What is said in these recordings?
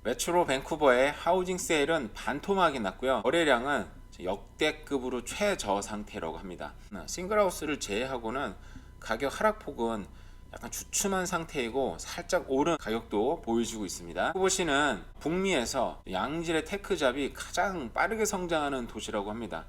메트로 밴쿠버의 하우징 세일은 반토막이 났고요. 거래량은 역대급으로 최저 상태라고 합니다. 싱글하우스를 제외하고는 가격 하락폭은 약간 주춤한 상태이고 살짝 오른 가격도 보여주고 있습니다. 후보시는 북미에서 양질의 테크잡이 가장 빠르게 성장하는 도시라고 합니다.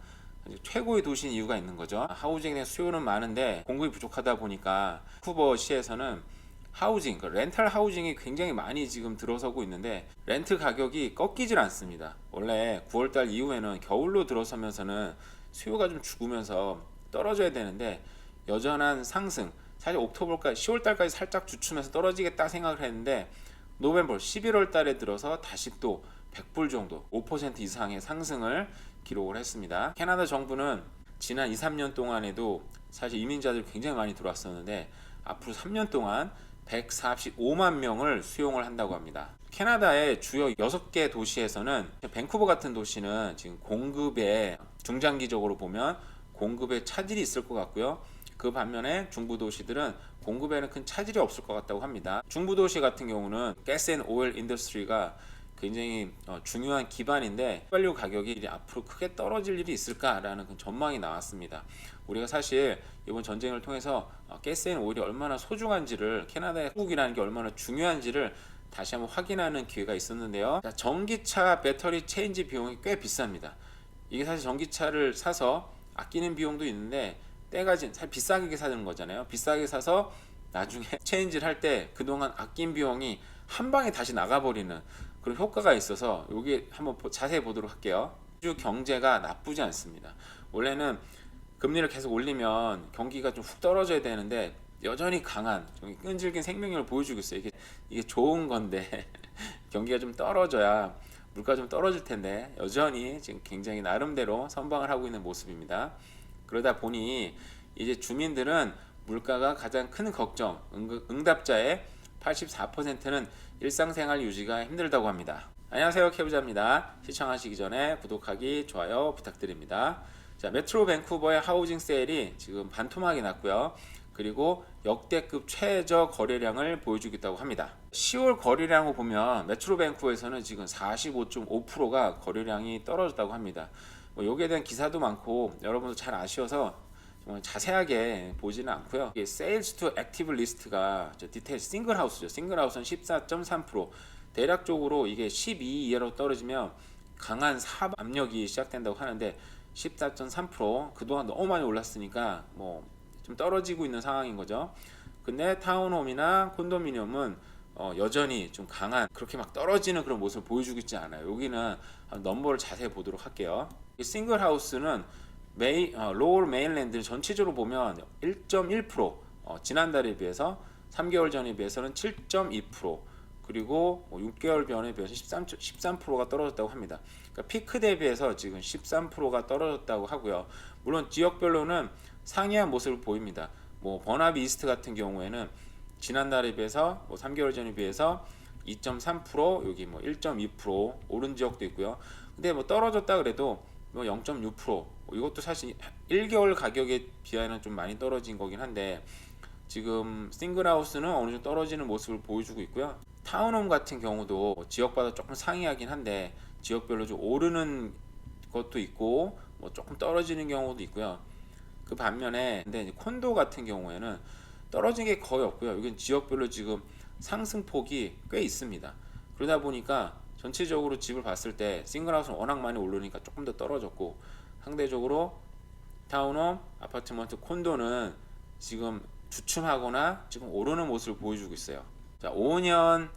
최고의 도시인 이유가 있는 거죠. 하우징에 대한 수요는 많은데 공급이 부족하다 보니까 쿠버시에서는 하우징, 렌탈 하우징이 굉장히 많이 지금 들어서고 있는데 렌트 가격이 꺾이질 않습니다. 원래 9월달 이후에는 겨울로 들어서면서는 수요가 좀 죽으면서 떨어져야 되는데 여전한 상승, 사실 옥토버까지 10월달까지 살짝 주춤해서 떨어지겠다 생각을 했는데 노벰버 11월 달에 들어서 다시 또 100불 정도 5% 이상의 상승을 기록을 했습니다. 캐나다 정부는 지난 2, 3년 동안에도 사실 이민자들이 굉장히 많이 들어왔었는데 앞으로 3년 동안 145만 명을 수용을 한다고 합니다. 캐나다의 주요 6개 도시에서는 밴쿠버 같은 도시는 지금 공급에 중장기적으로 보면 공급에 차질이 있을 것 같고요. 그 반면에 중부 도시들은 공급에는 큰 차질이 없을 것 같다고 합니다. 중부 도시 같은 경우는 가스 앤 오일 인더스트리가 굉장히 중요한 기반인데 휘발유 가격이 앞으로 크게 떨어질 일이 있을까라는 전망이 나왔습니다. 우리가 사실 이번 전쟁을 통해서 가스 앤 오일이 얼마나 소중한지를, 캐나다의 한국이라는 게 얼마나 중요한지를 다시 한번 확인하는 기회가 있었는데요. 전기차 배터리 체인지 비용이 꽤 비쌉니다. 이게 사실 전기차를 사서 아끼는 비용도 있는데 때가 사실 비싸게 사는 거잖아요. 비싸게 사서 나중에 체인지를 할 때 그동안 아낀 비용이 한 방에 다시 나가버리는 그런 효과가 있어서 여기 한번 자세히 보도록 할게요. 호주 경제가 나쁘지 않습니다. 원래는 금리를 계속 올리면 경기가 좀 훅 떨어져야 되는데 여전히 강한 끈질긴 생명력을 보여주고 있어요. 이게 좋은 건데 경기가 좀 떨어져야 물가 좀 떨어질 텐데 여전히 지금 굉장히 나름대로 선방을 하고 있는 모습입니다. 그러다 보니 이제 주민들은 물가가 가장 큰 걱정, 응답자의 84%는 일상생활 유지가 힘들다고 합니다. 안녕하세요, 케부자입니다. 시청하시기 전에 구독하기, 좋아요 부탁드립니다. 자, 메트로 밴쿠버의 하우징 세일이 지금 반토막이 났고요. 그리고 역대급 최저 거래량을 보여주겠다고 합니다. 10월 거래량을 보면 메트로 밴쿠버에서는 지금 45.5%가 거래량이 떨어졌다고 합니다. 여기에 대한 기사도 많고 여러분도 잘 아셔서 정말 자세하게 보지는 않고요. 이게 세일즈 투 액티브 리스트가 디테일 싱글 하우스죠. 싱글 하우스는 14.3%. 대략적으로 이게 12 이하로 떨어지면 강한 사업 압력이 시작된다고 하는데 14.3% 그동안 너무 많이 올랐으니까 뭐 좀 떨어지고 있는 상황인 거죠. 근데 타운홈이나 콘도미니엄은 여전히 좀 강한 그렇게 막 떨어지는 그런 모습을 보여주고 있지 않아요. 여기는 넘버를 자세히 보도록 할게요. 싱글 하우스는 로울 메인랜드 전체적으로 보면 1.1%, 지난달에 비해서 3개월 전에 비해서는 7.2%, 그리고 6개월 전에 비해서 13%가 떨어졌다고 합니다. 그러니까 피크 대비해서 지금 13%가 떨어졌다고 하고요. 물론 지역별로는 상이한 모습을 보입니다. 버나비 이스트 같은 경우에는 지난달에 비해서 3개월 전에 비해서 2.3%, 여기 1.2% 오른 지역도 있고요. 근데 떨어졌다 그래도 0.6%, 이것도 사실 1개월 가격에 비하면 좀 많이 떨어진 거긴 한데 지금 싱글하우스는 어느 정도 떨어지는 모습을 보여주고 있고요. 타운홈 같은 경우도 지역마다 조금 상이하긴 한데 지역별로 좀 오르는 것도 있고 조금 떨어지는 경우도 있고요. 그 반면에 근데 콘도 같은 경우에는 떨어진 게 거의 없고요. 여기는 지역별로 지금 상승폭이 꽤 있습니다. 그러다 보니까 전체적으로 집을 봤을 때 싱글하우스는 워낙 많이 오르니까 조금 더 떨어졌고 상대적으로 타운홈, 아파트먼트, 콘도는 지금 주춤하거나 지금 오르는 모습을 보여주고 있어요. 자, 5년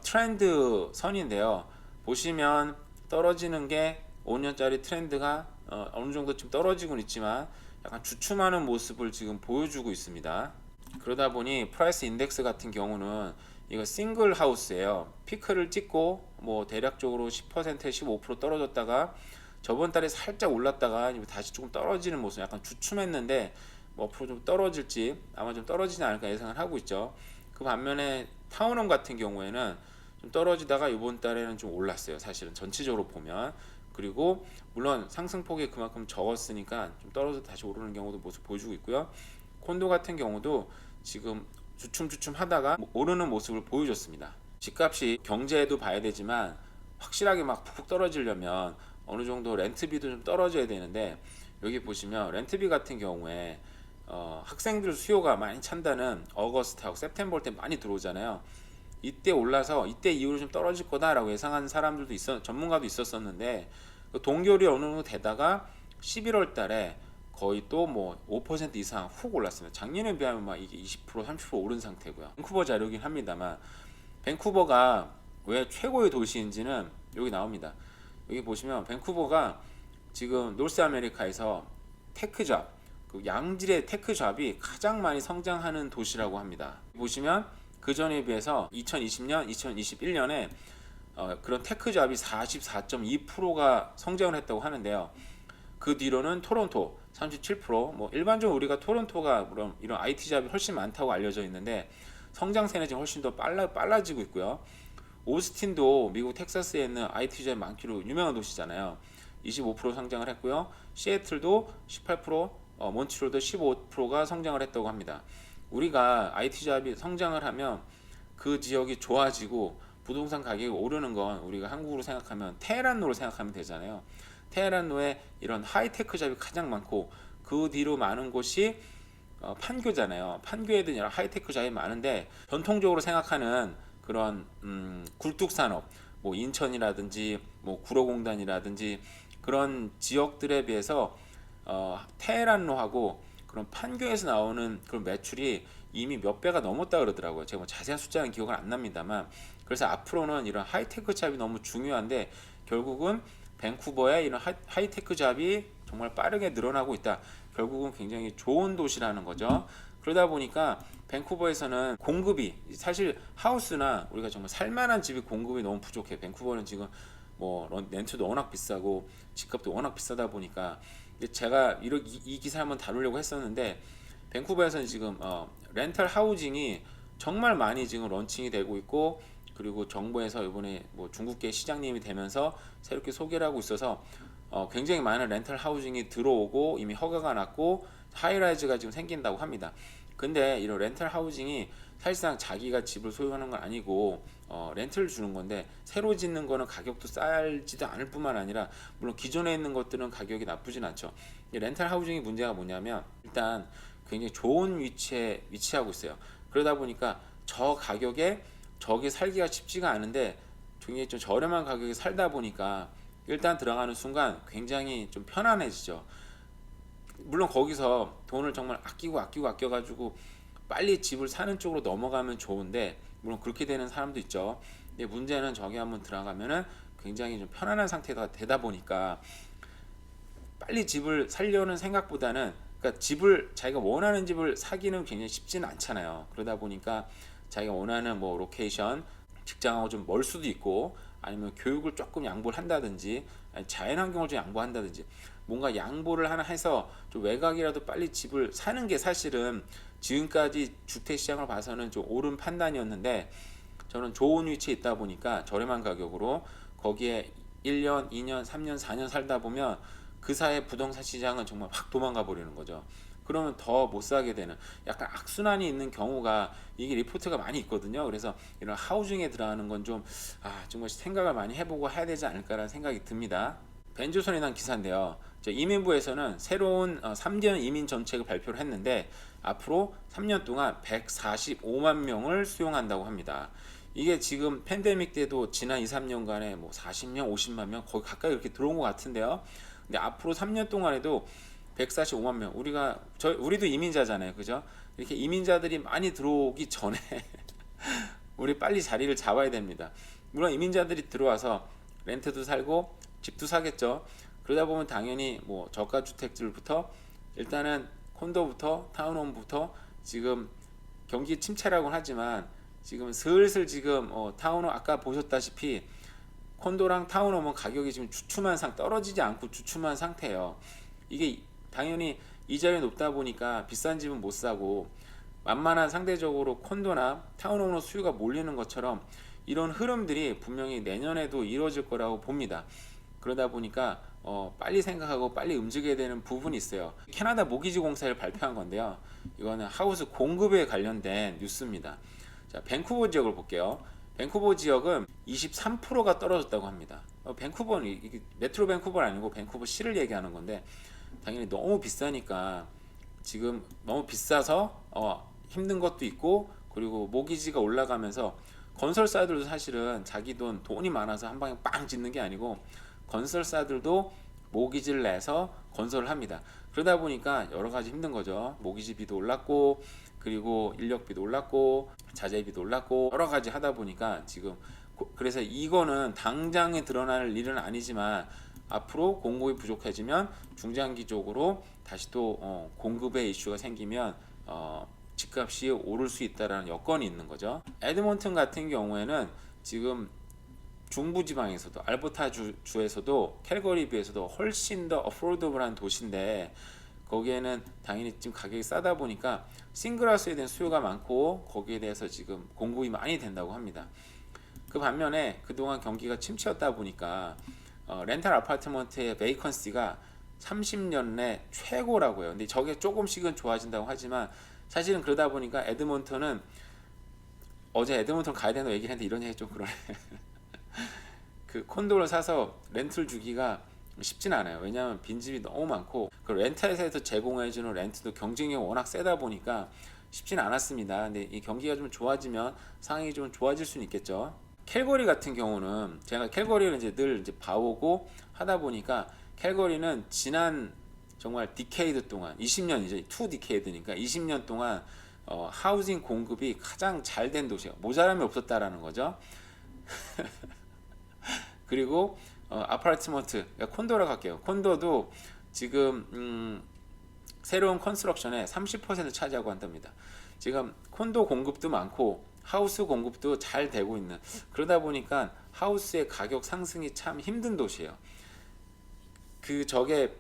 트렌드 선인데요. 보시면 떨어지는 게 5년짜리 트렌드가 어느 정도 좀 떨어지고는 있지만 약간 주춤하는 모습을 지금 보여주고 있습니다. 그러다 보니 프라이스 인덱스 같은 경우는 이거 싱글 하우스예요. 피크를 찍고 대략적으로 10% 15% 떨어졌다가 저번 달에 살짝 올랐다가 다시 조금 떨어지는 모습, 약간 주춤했는데 앞으로 좀 떨어질지 아마 좀 떨어지지 않을까 예상을 하고 있죠. 그 반면에 타운홈 같은 경우에는 좀 떨어지다가 이번 달에는 좀 올랐어요. 사실은 전체적으로 보면. 그리고 물론 상승폭이 그만큼 적었으니까 좀 떨어져 다시 오르는 경우도 모습 보여주고 있고요. 콘도 같은 경우도 지금 주춤주춤 하다가 오르는 모습을 보여줬습니다. 집값이 경제에도 봐야 되지만 확실하게 막 푹푹 떨어지려면 어느 정도 렌트비도 좀 떨어져야 되는데, 여기 보시면 렌트비 같은 경우에 학생들 수요가 많이 찬다는 어거스트하고 september 때 많이 들어오잖아요. 이때 올라서 이때 이후로 좀 떨어질 거다라고 예상한 사람들도 전문가도 있었었는데, 그 동결이 어느 정도 되다가 11월 달에 거의 또 뭐 5% 이상 훅 올랐습니다. 작년에 비하면 막 이게 20% 30% 오른 상태고요. 밴쿠버 자료긴 합니다만, 밴쿠버가 왜 최고의 도시인지는 여기 나옵니다. 여기 보시면 밴쿠버가 지금 노스 아메리카에서 테크잡, 그 양질의 테크잡이 가장 많이 성장하는 도시라고 합니다. 보시면 그 전에 비해서 2020년, 2021년에 그런 테크잡이 44.2%가 성장을 했다고 하는데요. 그 뒤로는 토론토 37%, 뭐 일반적으로 우리가 토론토가 그런 이런 IT 잡이 훨씬 많다고 알려져 있는데 성장세는 지금 훨씬 더 빨라지고 있고요. 오스틴도 미국 텍사스에 있는 IT 잡이 많기로 유명한 도시잖아요. 25% 성장을 했고요. 시애틀도 18%, 몬트리올도 15%가 성장을 했다고 합니다. 우리가 IT 잡이 성장을 하면 그 지역이 좋아지고 부동산 가격이 오르는 건 우리가 한국으로 생각하면 테헤란로를 생각하면 되잖아요. 테헤란로에 이런 하이테크 잡이 가장 많고 그 뒤로 많은 곳이 판교잖아요. 판교에도 이런 하이테크 잡이 많은데 전통적으로 생각하는 그런 굴뚝산업, 뭐 인천이라든지 뭐 구로공단이라든지 그런 지역들에 비해서 테헤란로하고 그런 판교에서 나오는 그런 매출이 이미 몇 배가 넘었다 그러더라고요. 제가 뭐 자세한 숫자는 기억은 안 납니다만, 그래서 앞으로는 이런 하이테크 잡이 너무 중요한데 결국은 밴쿠버의 이런 하이테크 잡이 정말 빠르게 늘어나고 있다. 결국은 굉장히 좋은 도시라는 거죠. 그러다 보니까 밴쿠버에서는 공급이 사실 하우스나 우리가 정말 살만한 집이 공급이 너무 부족해. 밴쿠버는 지금 뭐 렌트도 워낙 비싸고 집값도 워낙 비싸다 보니까, 제가 이 기사 한번 다루려고 했었는데 밴쿠버에서는 지금 렌털 하우징이 정말 많이 지금 런칭이 되고 있고, 그리고 정부에서 이번에 뭐 중국계 시장님이 되면서 새롭게 소개를 하고 있어서 굉장히 많은 렌털 하우징이 들어오고 이미 허가가 났고 하이라이즈가 지금 생긴다고 합니다. 근데 이런 렌털 하우징이 사실상 자기가 집을 소유하는 건 아니고 렌트를 주는 건데, 새로 짓는 거는 가격도 싸지도 않을 뿐만 아니라 물론 기존에 있는 것들은 가격이 나쁘진 않죠. 렌털 하우징의 문제가 뭐냐면 일단 굉장히 좋은 위치에 위치하고 있어요. 그러다 보니까 저 가격에 저기 살기가 쉽지가 않은데 굉장히 좀 저렴한 가격에 살다 보니까 일단 들어가는 순간 굉장히 좀 편안해지죠. 물론 거기서 돈을 정말 아껴가지고 빨리 집을 사는 쪽으로 넘어가면 좋은데, 물론 그렇게 되는 사람도 있죠. 근데 문제는 저기 한번 들어가면은 굉장히 좀 편안한 상태가 되다 보니까 빨리 집을 살려는 생각보다는, 그러니까 집을 자기가 원하는 집을 사기는 굉장히 쉽지는 않잖아요. 그러다 보니까 자기가 원하는 뭐 로케이션, 직장하고 좀 멀 수도 있고, 아니면 교육을 조금 양보를 한다든지, 아니 자연환경을 좀 양보한다든지, 뭔가 양보를 하나 해서 좀 외곽이라도 빨리 집을 사는 게 사실은 지금까지 주택시장을 봐서는 좀 옳은 판단이었는데, 저는 좋은 위치에 있다 보니까 저렴한 가격으로 거기에 1년, 2년, 3년, 4년 살다 보면 그 사이에 부동산 시장은 정말 확 도망가 버리는 거죠. 그러면 더 못 사게 되는 약간 악순환이 있는 경우가, 이게 리포트가 많이 있거든요. 그래서 이런 하우징에 들어가는 건 좀 정말 생각을 많이 해보고 해야 되지 않을까라는 생각이 듭니다. 벤조선이 난 기사인데요. 이민부에서는 새로운 3년 이민 정책을 발표를 했는데 앞으로 3년 동안 145만 명을 수용한다고 합니다. 이게 지금 팬데믹 때도 지난 2, 3년간에 뭐 40명, 50만 명 거의 가까이 이렇게 들어온 것 같은데요. 근데 앞으로 3년 동안에도 145만 명, 우리도 이민자잖아요, 그죠? 이렇게 이민자들이 많이 들어오기 전에 우리 빨리 자리를 잡아야 됩니다. 물론 이민자들이 들어와서 렌트도 살고 집도 사겠죠. 그러다 보면 당연히 뭐 저가 주택들부터 일단은 콘도부터 타운홈부터 지금 경기 침체라고는 하지만 지금 슬슬 지금 타운홈 아까 보셨다시피 콘도랑 타운홈은 가격이 지금 떨어지지 않고 주춤한 상태예요. 이게 당연히 이자율이 높다 보니까 비싼 집은 못 사고 만만한 상대적으로 콘도나 타운홈으로 수요가 몰리는 것처럼 이런 흐름들이 분명히 내년에도 이루어질 거라고 봅니다. 그러다 보니까 빨리 생각하고 빨리 움직여야 되는 부분이 있어요. 캐나다 모기지 공사를 발표한 건데요. 이거는 하우스 공급에 관련된 뉴스입니다. 자, 밴쿠버 지역을 볼게요. 밴쿠버 지역은 23%가 떨어졌다고 합니다. 밴쿠버는 이게 메트로 밴쿠버는 아니고 밴쿠버 시를 얘기하는 건데 당연히 너무 비싸니까 지금 너무 비싸서 힘든 것도 있고 그리고 모기지가 올라가면서 건설사들도 사실은 자기 돈이 많아서 한 방에 빵 짓는 게 아니고 건설사들도 모기지를 내서 건설을 합니다. 그러다 보니까 여러 가지 힘든 거죠. 모기지비도 올랐고 그리고 인력비도 올랐고 자재비도 올랐고 여러 가지 하다 보니까 지금 그래서 이거는 당장에 드러날 일은 아니지만 앞으로 공급이 부족해지면 중장기적으로 다시 또 공급의 이슈가 생기면 집값이 오를 수 있다라는 여건이 있는 거죠. 에드먼튼 같은 경우에는 지금 중부지방에서도 알버타 주에서도 캘거리 비해서도 훨씬 더 어포더블한 도시인데 거기에는 당연히 지금 가격이 싸다 보니까 싱글하우스에 대한 수요가 많고 거기에 대해서 지금 공급이 많이 된다고 합니다. 그 반면에 그동안 경기가 침체였다 보니까 렌탈 아파트먼트의 베이컨시가 30년 내 최고라고 해요. 근데 저게 조금씩은 좋아진다고 하지만 사실은 그러다 보니까 에드먼턴은 어제 에드먼턴 가야 된다고 얘기를 했는데 이런 얘기 좀 그러네. 그 콘도를 사서 렌트를 주기가 쉽진 않아요. 왜냐하면 빈집이 너무 많고 그 렌탈에서 제공해주는 렌트도 경쟁력이 워낙 세다 보니까 쉽진 않았습니다. 근데 이 경기가 좀 좋아지면 상황이 좀 좋아질 수는 있겠죠. 캘거리 같은 경우는 제가 캘거리를 이제 늘 이제 봐오고 하다 보니까 캘거리는 지난 정말 디케이드 동안 20년이죠. 투 디케이드니까 20년 동안 하우징 공급이 가장 잘 된 도시예요. 모자람이 없었다라는 거죠. 그리고 아파트먼트, 그러니까 콘도라고 할게요. 콘도도 지금 새로운 컨스트럭션의 30% 차지하고 한답니다. 지금 콘도 공급도 많고 하우스 공급도 잘 되고 있는 그러다 보니까 하우스의 가격 상승이 참 힘든 도시예요. 그 저게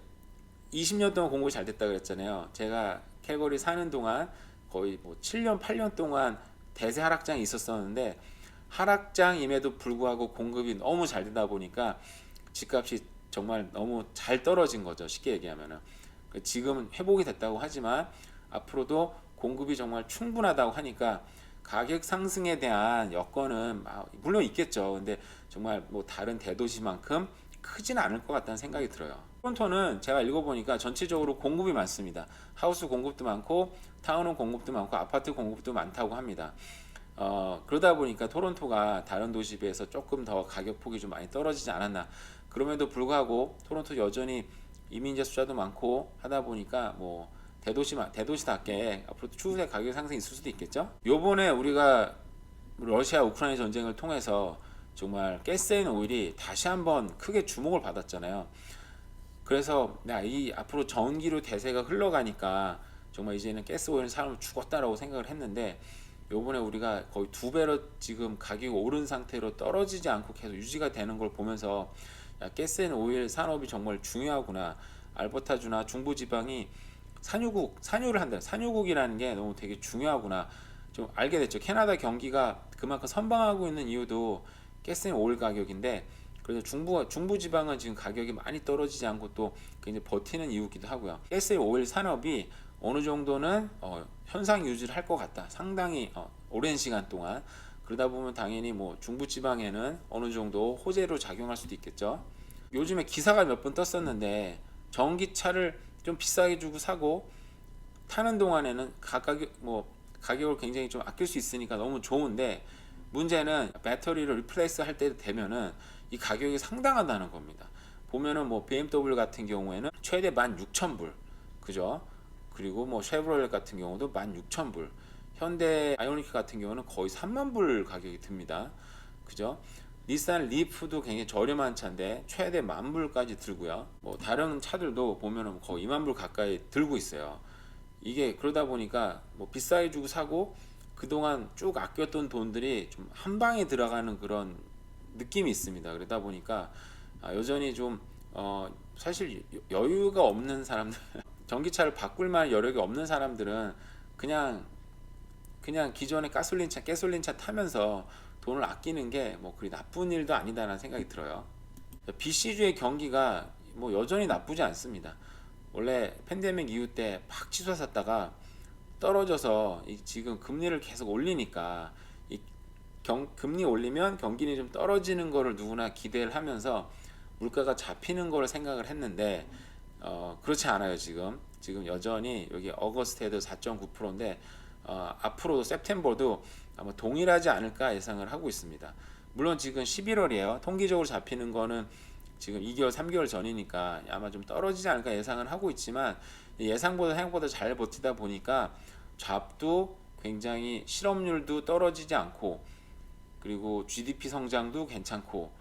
20년 동안 공급이 잘 됐다 그랬잖아요. 제가 캘거리 사는 동안 거의 뭐 7년 8년 동안 대세 하락장이 있었었는데 하락장임에도 불구하고 공급이 너무 잘 되다 보니까 집값이 정말 너무 잘 떨어진 거죠. 쉽게 얘기하면은 지금은 회복이 됐다고 하지만 앞으로도 공급이 정말 충분하다고 하니까 가격 상승에 대한 여건은 물론 있겠죠. 근데 정말 뭐 다른 대도시만큼 크진 않을 것 같다는 생각이 들어요. 토론토는 제가 읽어보니까 전체적으로 공급이 많습니다. 하우스 공급도 많고 타운홈 공급도 많고 아파트 공급도 많다고 합니다. 그러다 보니까 토론토가 다른 도시 비해서 조금 더 가격 폭이 좀 많이 떨어지지 않았나. 그럼에도 불구하고 토론토 여전히 이민자 숫자도 많고 하다 보니까 뭐 대도시답게 앞으로 추후에 가격 상승이 있을 수도 있겠죠. 요번에 우리가 러시아 우크라이나 전쟁을 통해서 정말 가스앤 오일이 다시 한번 크게 주목을 받았잖아요. 그래서 이 앞으로 전기료 대세가 흘러가니까 정말 이제는 가스 오일은 사람을 죽었다라고 생각을 했는데 요번에 우리가 거의 2배로 지금 가격이 오른 상태로 떨어지지 않고 계속 유지가 되는 걸 보면서 가스앤 오일 산업이 정말 중요하구나. 알버타주나 중부지방이 산유를 한다. 산유국이라는 게 너무 되게 중요하구나. 좀 알게 됐죠. 캐나다 경기가 그만큼 선방하고 있는 이유도 가스앤 오일 가격인데 그래서 중부지방은 지금 가격이 많이 떨어지지 않고 또 굉장히 버티는 이유기도 하고요. 가스앤 오일 산업이 어느 정도는 현상 유지를 할 것 같다. 상당히 오랜 시간 동안. 그러다 보면 당연히 뭐 중부지방에는 어느 정도 호재로 작용할 수도 있겠죠. 요즘에 기사가 몇 번 떴었는데 전기차를 좀 비싸게 주고 사고 타는 동안에는 가격을 굉장히 좀 아낄 수 있으니까 너무 좋은데 문제는 배터리를 리플레이스 할 때 되면은 이 가격이 상당하다는 겁니다. 보면은 뭐 BMW 같은 경우에는 최대 16,000불 그죠? 그리고 뭐 쉐보레 같은 경우도 16,000불, 현대 아이오닉 같은 경우는 거의 30,000불 가격이 듭니다. 그죠? 닛산 리프도 굉장히 저렴한 차인데 최대 10,000불까지 들고요. 뭐 다른 차들도 보면은 거의 20,000불 가까이 들고 있어요. 이게 그러다 보니까 뭐 비싸게 주고 사고 그동안 쭉 아꼈던 돈들이 좀 한 방에 들어가는 그런 느낌이 있습니다. 그러다 보니까 여전히 좀 사실 여유가 없는 사람들 전기차를 바꿀 만한 여력이 없는 사람들은 그냥 기존의 가솔린차 타면서 돈을 아끼는 게 뭐 그리 나쁜 일도 아니다라는 생각이 들어요. BC주의 경기가 뭐 여전히 나쁘지 않습니다. 원래 팬데믹 이후 때 팍 치솟았다가 떨어져서 지금 금리를 계속 올리니까 금리 올리면 경기는 좀 떨어지는 거를 누구나 기대를 하면서 물가가 잡히는 거를 생각을 했는데 그렇지 않아요. 지금 여전히 여기 어거스트에도 4.9%인데 앞으로도 september도 아마 동일하지 않을까 예상을 하고 있습니다. 물론 지금 11월이에요. 통계적으로 잡히는 거는 지금 2개월, 3개월 전이니까 아마 좀 떨어지지 않을까 예상을 하고 있지만 예상보다 생각보다 잘 버티다 보니까 잡도 굉장히 실업률도 떨어지지 않고 그리고 GDP 성장도 괜찮고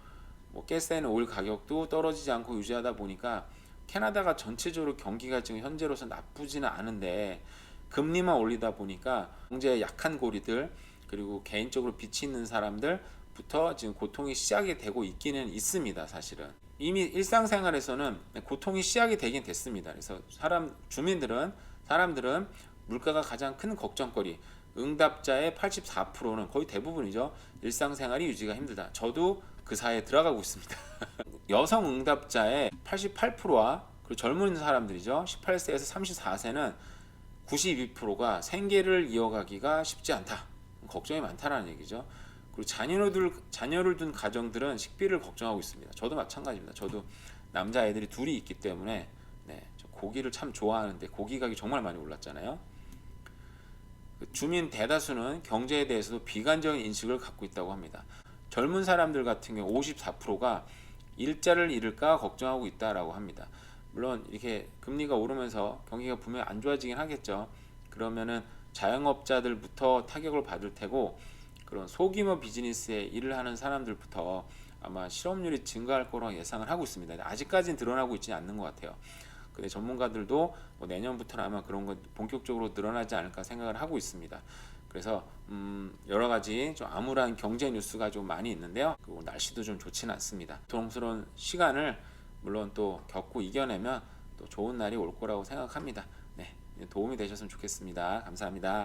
뭐 가스에는 오일 가격도 떨어지지 않고 유지하다 보니까 캐나다가 전체적으로 경기가 지금 현재로서 나쁘지는 않은데 금리만 올리다 보니까 경제에 약한 고리들 그리고 개인적으로 빚이 있는 사람들부터 지금 고통이 시작이 되고 있기는 있습니다. 사실은 이미 일상생활에서는 고통이 시작이 되긴 됐습니다. 그래서 사람들은 물가가 가장 큰 걱정거리, 응답자의 84%는 거의 대부분이죠. 일상생활이 유지가 힘들다. 저도 그 사이에 들어가고 있습니다. 여성 응답자의 88%와 그리고 젊은 사람들이죠. 18세에서 34세는 92%가 생계를 이어가기가 쉽지 않다. 걱정이 많다라는 얘기죠. 그리고 자녀를 둔 가정들은 식비를 걱정하고 있습니다. 저도 마찬가지입니다. 저도 남자애들이 둘이 있기 때문에 저 고기를 참 좋아하는데 고기 가격이 정말 많이 올랐잖아요. 주민 대다수는 경제에 대해서도 비관적인 인식을 갖고 있다고 합니다. 젊은 사람들 같은 경우 54%가 일자를 잃을까 걱정하고 있다라고 합니다. 물론 이렇게 금리가 오르면서 경기가 분명히 안 좋아지긴 하겠죠. 그러면은 자영업자들부터 타격을 받을 테고 그런 소규모 비즈니스에 일을 하는 사람들부터 아마 실업률이 증가할 거라고 예상을 하고 있습니다. 아직까지는 드러나고 있지 않는 것 같아요. 근데 전문가들도 뭐 내년부터는 아마 그런 거 본격적으로 늘어나지 않을까 생각을 하고 있습니다. 그래서 여러 가지 좀 암울한 경제 뉴스가 좀 많이 있는데요. 그리고 날씨도 좀 좋지는 않습니다. 고통스러운 시간을 물론 또 겪고 이겨내면 또 좋은 날이 올 거라고 생각합니다. 네, 도움이 되셨으면 좋겠습니다. 감사합니다.